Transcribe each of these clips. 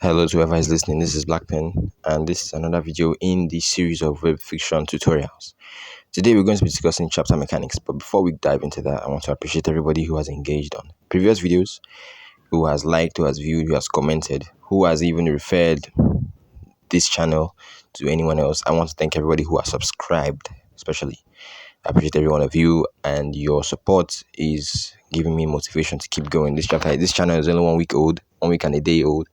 Hello to whoever is listening, this is Blackpen, and this is another video in the series of web fiction tutorials. Today we're going to be discussing chapter mechanics, but before we dive into that, I want to appreciate everybody who has engaged on previous videos, who has liked, who has viewed, who has commented, who has even referred this channel to anyone else. I want to thank everybody who has subscribed, especially. I appreciate every one of you, and your support is giving me motivation to keep going. This channel is only 1 week old, 1 week and a day old.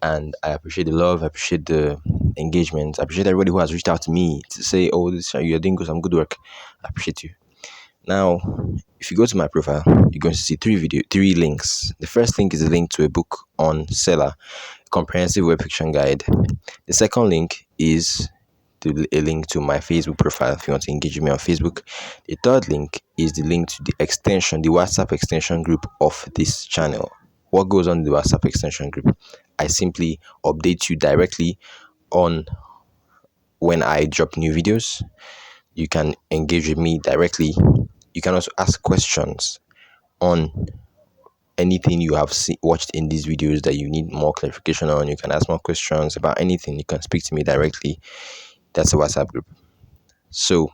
And I appreciate the love, I appreciate the engagement, I appreciate everybody who has reached out to me to say, oh, you're doing some good work. I appreciate you. Now, if you go to my profile, you're going to see three links. The first link is a link to a book on Seller, comprehensive web fiction guide. The second link is a link to my Facebook profile if you want to engage with me on Facebook. The third link is the link to the WhatsApp extension group of this channel. What goes on in the WhatsApp extension group? I simply update you directly on when I drop new videos. You can engage with me directly. You can also ask questions on anything you have watched in these videos that you need more clarification on. You can ask more questions about anything. You can speak to me directly. That's a WhatsApp group. So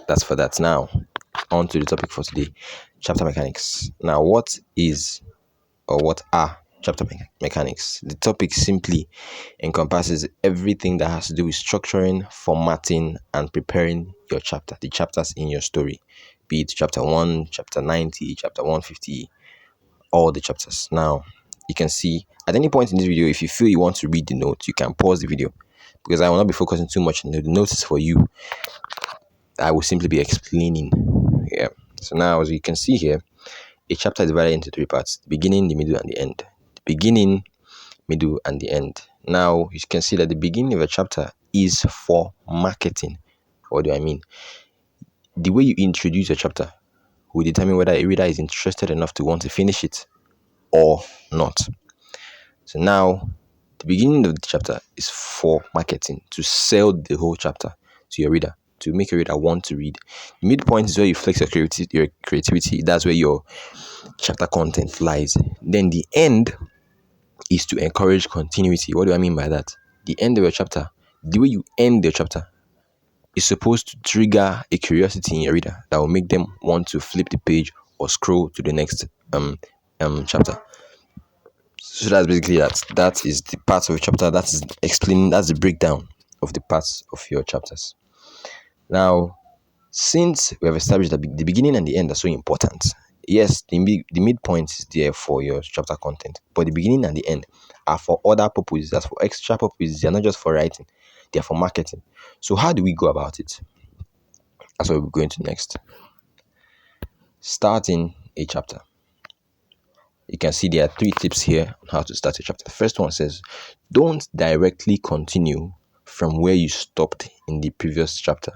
that's for that. Now, on to the topic for today, chapter mechanics. Now, what are chapter mechanics? The topic simply encompasses everything that has to do with structuring, formatting, and preparing your chapter, the chapters in your story, be it chapter 1, chapter 90, chapter 150, all the chapters. Now, you can see at any point in this video, if you feel you want to read the notes, you can pause the video because I will not be focusing too much on the notes is for you. I will simply be explaining. Yeah. So now, as you can see here, a chapter is divided into three parts: the beginning, the middle, and the end. The beginning, middle, and the end. Now, you can see that the beginning of a chapter is for marketing. What do I mean? The way you introduce a chapter will determine whether a reader is interested enough to want to finish it or not. So now, the beginning of the chapter is for marketing, to sell the whole chapter to your reader, to make a reader want to read. The midpoint is where you flex your creativity. That's where your chapter content lies. Then the end is to encourage continuity. What do I mean by that? The end of your chapter, the way you end your chapter, is supposed to trigger a curiosity in your reader that will make them want to flip the page or scroll to the next chapter. So that's basically that. That is the parts of a chapter. That is explaining. That's the breakdown of the parts of your chapters. Now, since we have established that the beginning and the end are so important, yes, the midpoint is there for your chapter content, but the beginning and the end are for other purposes. That's for extra purposes. They're not just for writing, they're for marketing. So how do we go about it? That's what we're going to next. Starting a chapter. You can see there are 3 tips here on how to start a chapter. The first one says, don't directly continue from where you stopped in the previous chapter.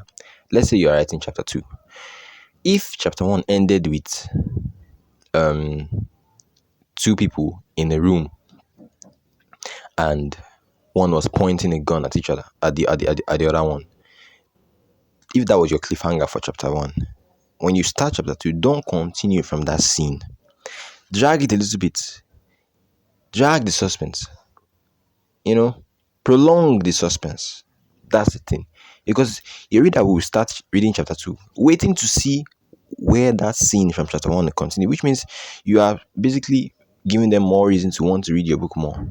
Let's say you're writing chapter 2. If chapter 1 ended with 2 people in a room and one was pointing a gun at each other, at the other one, if that was your cliffhanger for chapter 1, when you start chapter 2, don't continue from that scene. Drag it a little bit. Drag the suspense. Prolong the suspense. That's the thing. Because your reader will start reading chapter 2, waiting to see where that scene from chapter 1 will continue, which means you are basically giving them more reason to want to read your book more.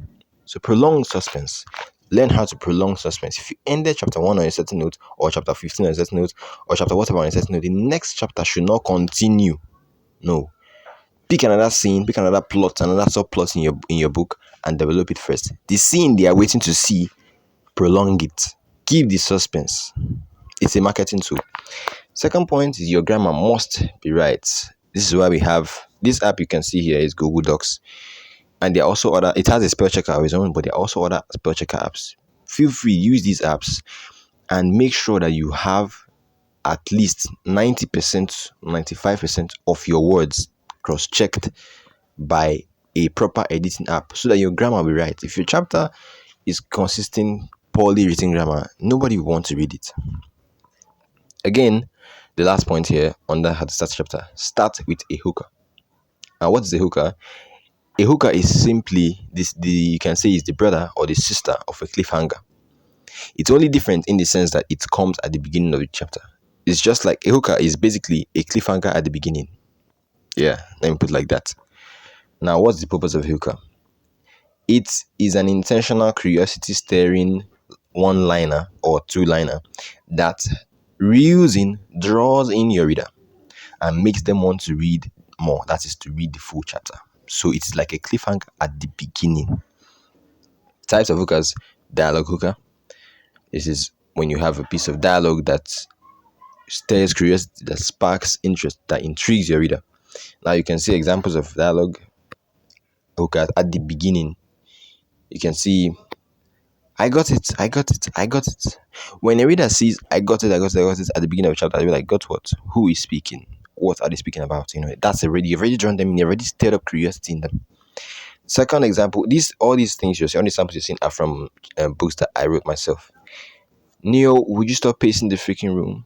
So prolong suspense. Learn how to prolong suspense. If you ended chapter 1 on a certain note, or chapter 15 on a certain note, or chapter whatever on a certain note, the next chapter should not continue. No. Pick another scene, pick another plot, another subplot in your book, and develop it first. The scene they are waiting to see, prolong it. Give the suspense. It's a marketing tool. Second point is your grammar must be right. This is why we have this app you can see here is Google Docs. And there are also it has a spell checker of its own, but there are also other spell checker apps. Feel free, use these apps and make sure that you have at least 90%, 95% of your words cross-checked by a proper editing app so that your grammar will be right. If your chapter is consisting poorly written grammar, nobody will want to read it. Again, the last point here under how to start chapter, start with a hooker. Now, what is a hooker? A hooker is simply this the you can say is the brother or the sister of a cliffhanger. It's only different in the sense that it comes at the beginning of the chapter. It's just like a hooker is basically a cliffhanger at the beginning. Yeah, let me put it like that. Now, what's the purpose of a hooker? It is an intentional curiosity stirring one liner or two liner that reels in, draws in your reader and makes them want to read more. That is to read the full chapter. So it's like a cliffhanger at the beginning. Types of hookers: dialogue hooker. This is when you have a piece of dialogue that stirs curiosity, that sparks interest, that intrigues your reader. Now you can see examples of dialogue hookers at the beginning. You can see, I got it, I got it, I got it. When a reader sees I got it, I got it, I got it at the beginning of a chapter, they'll be like, got what? Who is speaking? What are they speaking about? That's already, you've already drawn them in, you've already stirred up curiosity in them. Second example, all these things you're seeing, all these samples you're seeing are from books that I wrote myself. Neo, would you stop pacing the freaking room?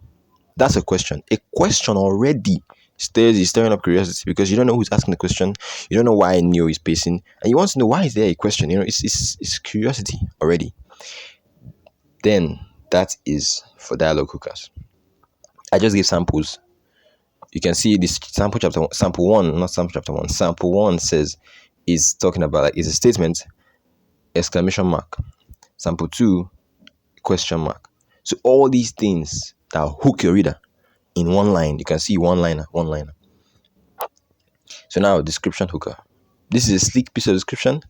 That's a question. A question already is stirring up curiosity because you don't know who's asking the question. You don't know why Neo is pacing, and you want to know why is there a question. It's curiosity already. Then that is for dialogue hookers. I just gave samples. You can see this sample one, not sample chapter one. Sample one says is talking about like is a statement, exclamation mark. Sample two, question mark. So all these things that hook your reader in one line. You can see one liner, one liner. So now description hooker. This is a sleek piece of description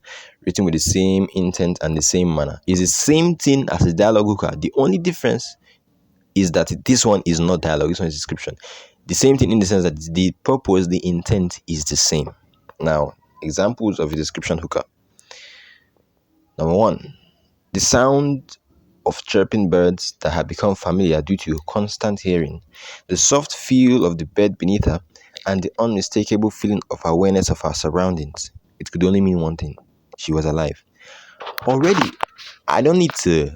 written with the same intent and the same manner. It's the same thing as a dialogue hooker. The only difference is that this one is not dialogue, this one is description. The same thing in the sense that the purpose, the intent is the same. Now, examples of a description hooker. Number one, the sound of chirping birds that have become familiar due to constant hearing, the soft feel of the bed beneath her, and the unmistakable feeling of awareness of her surroundings. It could only mean one thing: she was alive. Already, I don't need to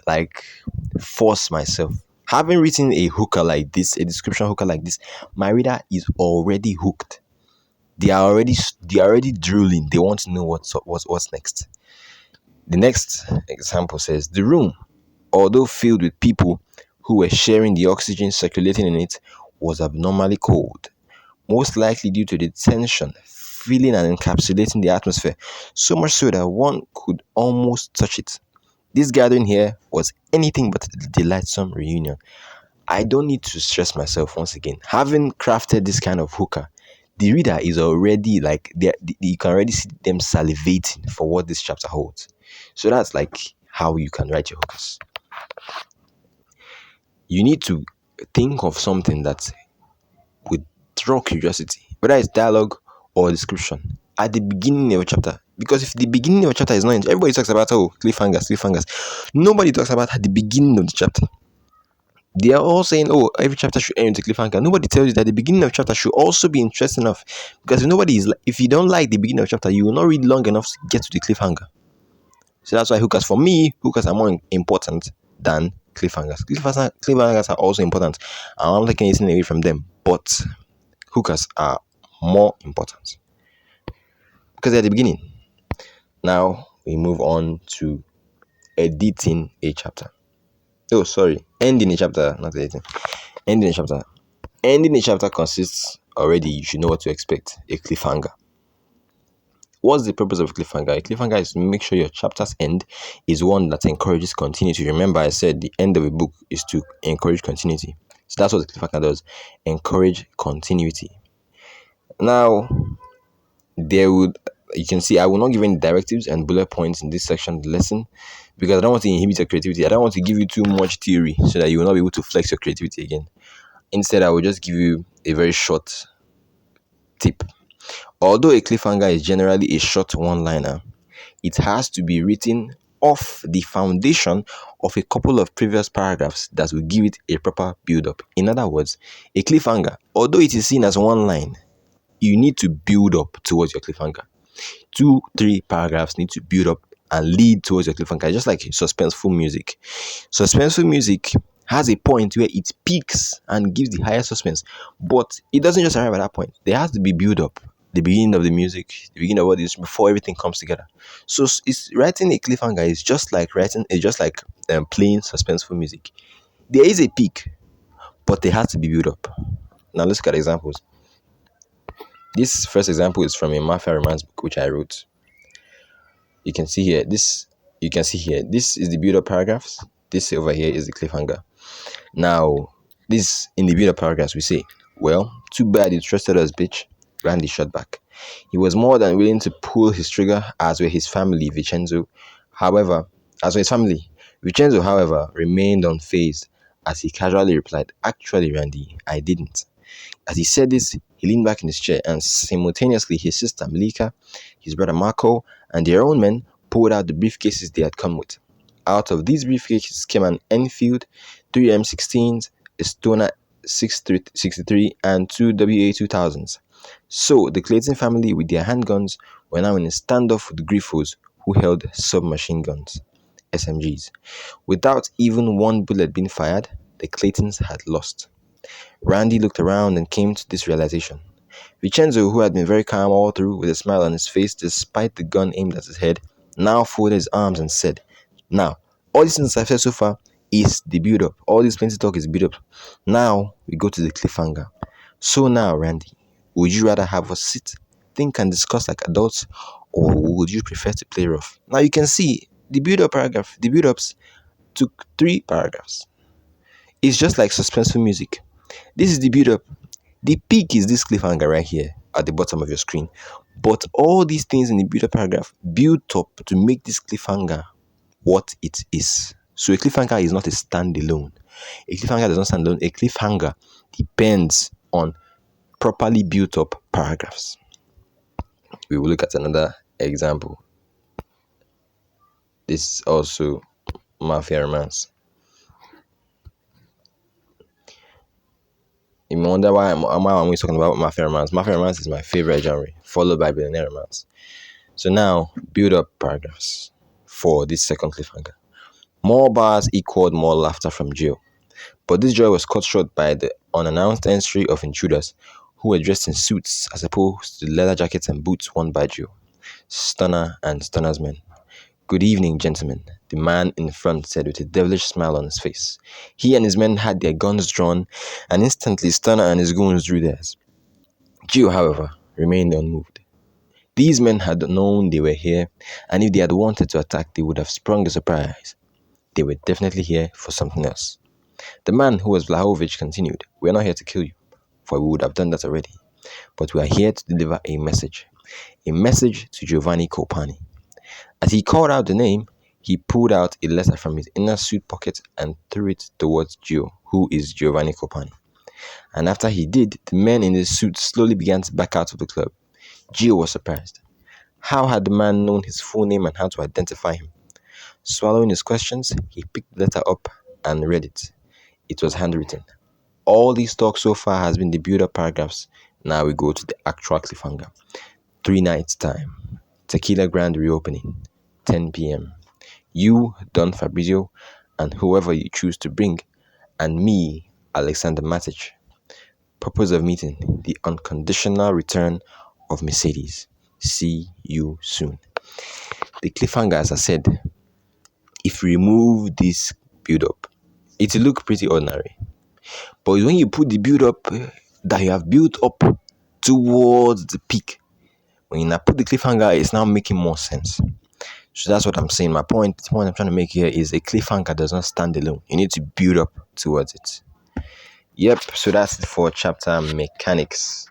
force myself. Having written a hooker like this, a description hooker like this, my reader is already hooked. They are already drooling. They want to know what's next. The next example says the room, although filled with people who were sharing the oxygen circulating in it, was abnormally cold, most likely due to the tension filling and encapsulating the atmosphere, so much so that one could almost touch it. This gathering here was anything but a delightsome reunion. I don't need to stress myself once again. Having crafted this kind of hooker, the reader is already you can already see them salivating for what this chapter holds. So that's like how you can write your hookers. You need to think of something that would draw curiosity, whether it's dialogue or description, at the beginning of a chapter. Because if the beginning of a chapter is not, everybody talks about cliffhangers. Nobody talks about at the beginning of the chapter. They are all saying, oh, every chapter should end with a cliffhanger. Nobody tells you that the beginning of chapter should also be interesting enough. Because if you don't like the beginning of chapter, you will not read long enough to get to the cliffhanger. So that's why hookers, for me, hookers are more important than cliffhangers. Cliffhangers are also important. I'm not taking anything away from them, but hookers are more important because they're at the beginning. Now we move on to editing a chapter. Oh, sorry, ending a chapter, not editing. Ending a chapter. Ending a chapter consists already, you should know what to expect: a cliffhanger. What's the purpose of a cliffhanger? A cliffhanger is to make sure your chapter's end is one that encourages continuity. Remember, I said the end of a book is to encourage continuity. So that's what the cliffhanger does: encourage continuity. Now, you can see I will not give any directives and bullet points in this section of the lesson because I don't want to inhibit your creativity. I don't want to give you too much theory so that you will not be able to flex your creativity again. Instead, I will just give you a very short tip. Although a cliffhanger is generally a short one-liner, it has to be written off the foundation of a couple of previous paragraphs that will give it a proper build-up. In other words, a cliffhanger, although it is seen as one line, you need to build up towards your cliffhanger. 2-3 paragraphs need to build up and lead towards your cliffhanger, just like suspenseful music. Suspenseful music has a point where it peaks and gives the highest suspense, but it doesn't just arrive at that point. There has to be build up. the beginning of the music, the beginning of all this before everything comes together. So it's writing a cliffhanger is just like playing suspenseful music. There is a peak, but they have to be built up. Now let's look at examples. This first example is from a Mafia romance book which I wrote. You can see here. This is the build up paragraphs. This over here is the cliffhanger. Now, this in the build up paragraphs we say, well, too bad you trusted us, bitch. Randy shot back. He was more than willing to pull his trigger, as were his family, Vincenzo. However, as for his family, Vincenzo, however, remained unfazed as he casually replied, actually, Randy, I didn't. As he said this, he leaned back in his chair, and simultaneously his sister Malika, his brother Marco, and their own men pulled out the briefcases they had come with. Out of these briefcases came an Enfield, 3M16s, a Stoner 63, and two WA2000s. So the Clayton family, with their handguns, were now in a standoff with Griffos, who held submachine guns, SMGs. Without even one bullet being fired, the Claytons had lost. Randy looked around and came to this realization. Vincenzo, who had been very calm all through, with a smile on his face despite the gun aimed at his head, now folded his arms and said, now, all these things I've said so far is the build up. All this plenty talk is build up. Now, we go to the cliffhanger. So now, Randy, would you rather have us sit, think and discuss like adults, or would you prefer to play rough? Now you can see the build ups took 3 paragraphs. It's just like suspenseful music. This is the build up. The peak is this cliffhanger right here at the bottom of your screen. But all these things in the build up paragraph build up to make this cliffhanger what it is. So a cliffhanger is not a standalone. A cliffhanger does not stand alone. A cliffhanger depends on properly built up paragraphs. We will look at another example. This is also Mafia romance. You may wonder why I'm always talking about Mafia romance. Mafia romance is my favorite genre, followed by billionaire romance. So now, build up paragraphs for this second cliffhanger. More bars equaled more laughter from Gio. But this joy was cut short by the unannounced entry of intruders who were dressed in suits as opposed to the leather jackets and boots worn by Gio, Stunner and Stunner's men. Good evening, gentlemen, the man in front said with a devilish smile on his face. He and his men had their guns drawn, and instantly Stunner and his goons drew theirs. Gio, however, remained unmoved. These men had known they were here, and if they had wanted to attack, they would have sprung a surprise. They were definitely here for something else. The man, who was Vlahovic, continued, we are not here to kill you, for we would have done that already. But we are here to deliver a message to Giovanni Copani. As he called out the name, he pulled out a letter from his inner suit pocket and threw it towards Gio, who is Giovanni Copani. And after he did, the men in the suit slowly began to back out of the club. Gio was surprised. How had the man known his full name and how to identify him? Swallowing his questions, he picked the letter up and read it. It was handwritten. All this talk so far has been the build-up paragraphs. Now we go to the actual cliffhanger. 3 nights time. Tequila Grand reopening. 10 p.m. You, Don Fabrizio, and whoever you choose to bring, and me, Alexander Matic. Purpose of meeting, the unconditional return of Mercedes. See you soon. The cliffhanger, as I said, if you remove this build-up, it will look pretty ordinary. But when you put the build-up that you have built up towards the peak, when you now put the cliffhanger, it's now making more sense. So that's what I'm saying. The point I'm trying to make here is a cliffhanger does not stand alone. You need to build up towards it. Yep, so that's it for chapter mechanics.